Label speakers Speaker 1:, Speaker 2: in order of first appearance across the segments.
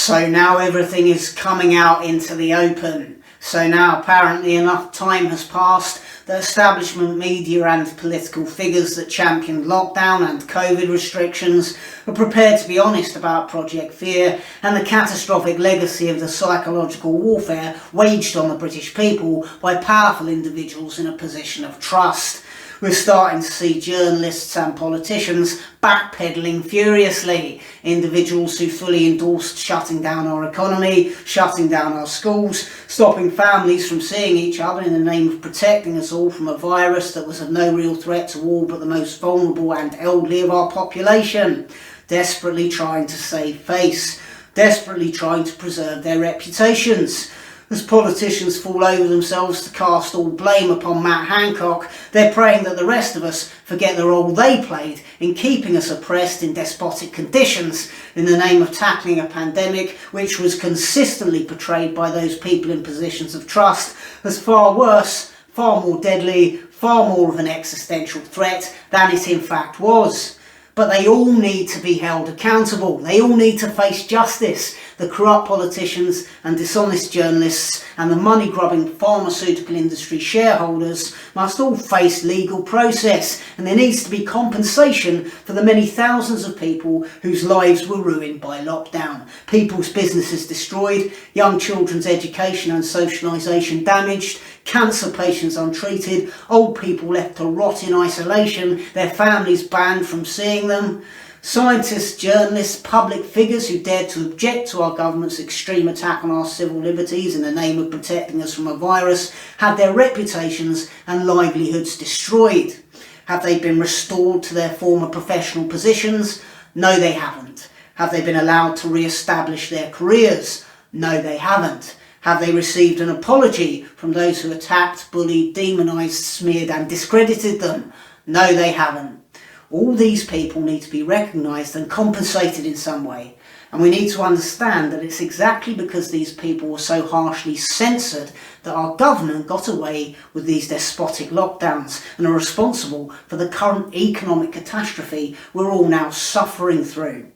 Speaker 1: So now everything is coming out into the open. So now apparently enough time has passed that establishment media and political figures that championed lockdown and COVID restrictions are prepared to be honest about Project Fear and the catastrophic legacy of the psychological warfare waged on the British people by powerful individuals in a position of trust. We're starting to see journalists and politicians backpedalling furiously. Individuals who fully endorsed shutting down our economy, shutting down our schools, stopping families from seeing each other in the name of protecting us all from a virus that was of no real threat to all but the most vulnerable and elderly of our population. Desperately trying to save face, desperately trying to preserve their reputations. As politicians fall over themselves to cast all blame upon Matt Hancock, they're praying that the rest of us forget the role they played in keeping us oppressed in despotic conditions in the name of tackling a pandemic which was consistently portrayed by those people in positions of trust as far worse, far more deadly, far more of an existential threat than it in fact was. But they all need to be held accountable. They all need to face justice. The corrupt politicians and dishonest journalists and the money-grubbing pharmaceutical industry shareholders must all face legal process, and there needs to be compensation for the many thousands of people whose lives were ruined by lockdown. People's businesses destroyed, young children's education and socialisation damaged, cancer patients untreated, old people left to rot in isolation, their families banned from seeing them. Scientists, journalists, public figures who dared to object to our government's extreme attack on our civil liberties in the name of protecting us from a virus had their reputations and livelihoods destroyed. Have they been restored to their former professional positions? No, they haven't. Have they been allowed to re-establish their careers? No, they haven't. Have they received an apology from those who attacked, bullied, demonised, smeared and discredited them? No, they haven't. All these people need to be recognised and compensated in some way. And we need to understand that it's exactly because these people were so harshly censored that our government got away with these despotic lockdowns and are responsible for the current economic catastrophe we're all now suffering through.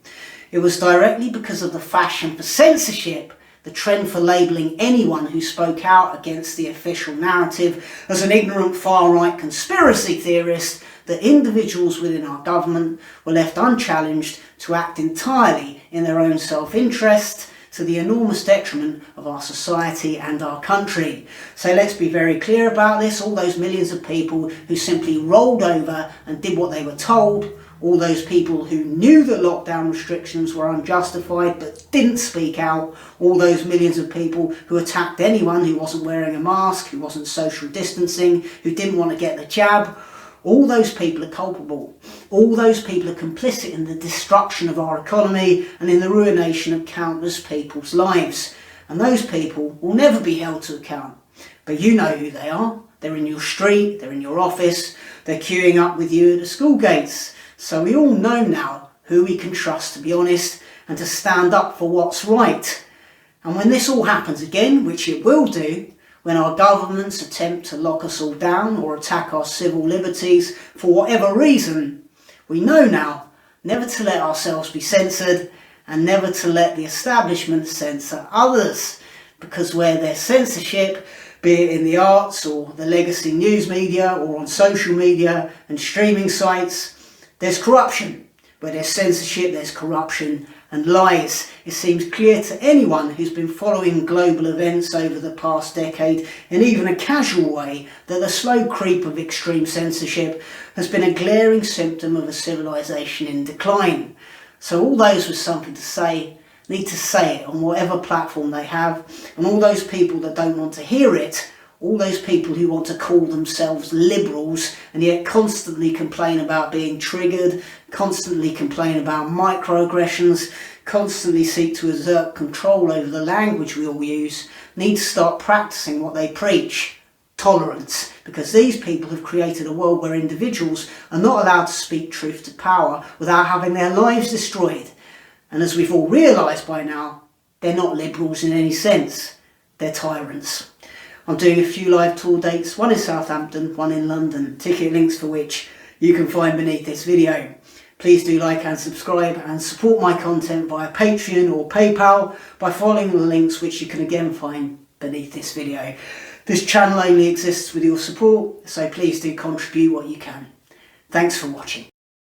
Speaker 1: It was directly because of the fashion for censorship, the trend for labelling anyone who spoke out against the official narrative as an ignorant far-right conspiracy theorist, that individuals within our government were left unchallenged to act entirely in their own self-interest to the enormous detriment of our society and our country. So let's be very clear about this. All those millions of people who simply rolled over and did what they were told, all those people who knew that lockdown restrictions were unjustified but didn't speak out, all those millions of people who attacked anyone who wasn't wearing a mask, who wasn't social distancing, who didn't want to get the jab, all those people are culpable. All those people are complicit in the destruction of our economy and in the ruination of countless people's lives. And those people will never be held to account. But you know who they are. They're in your street, they're in your office, they're queuing up with you at the school gates. So we all know now who we can trust to be honest and to stand up for what's right. And when this all happens again, which it will do, when our governments attempt to lock us all down or attack our civil liberties for whatever reason, we know now never to let ourselves be censored and never to let the establishment censor others. Because where there's censorship, be it in the arts or the legacy news media or on social media and streaming sites, there's corruption. Where there's censorship, there's corruption and lies. It seems clear to anyone who's been following global events over the past decade in even a casual way that the slow creep of extreme censorship has been a glaring symptom of a civilization in decline. So all those with something to say need to say it on whatever platform they have, and all those people that don't want to hear it, all those people who want to call themselves liberals and yet constantly complain about being triggered, constantly complain about microaggressions, constantly seek to exert control over the language we all use, need to start practicing what they preach: tolerance. Because these people have created a world where individuals are not allowed to speak truth to power without having their lives destroyed. And as we've all realised by now, they're not liberals in any sense, they're tyrants. I'm doing a few live tour dates, one in Southampton, one in London, ticket links for which you can find beneath this video. Please do like and subscribe and support my content via Patreon or PayPal by following the links which you can again find beneath this video. This channel only exists with your support, so please do contribute what you can. Thanks for watching.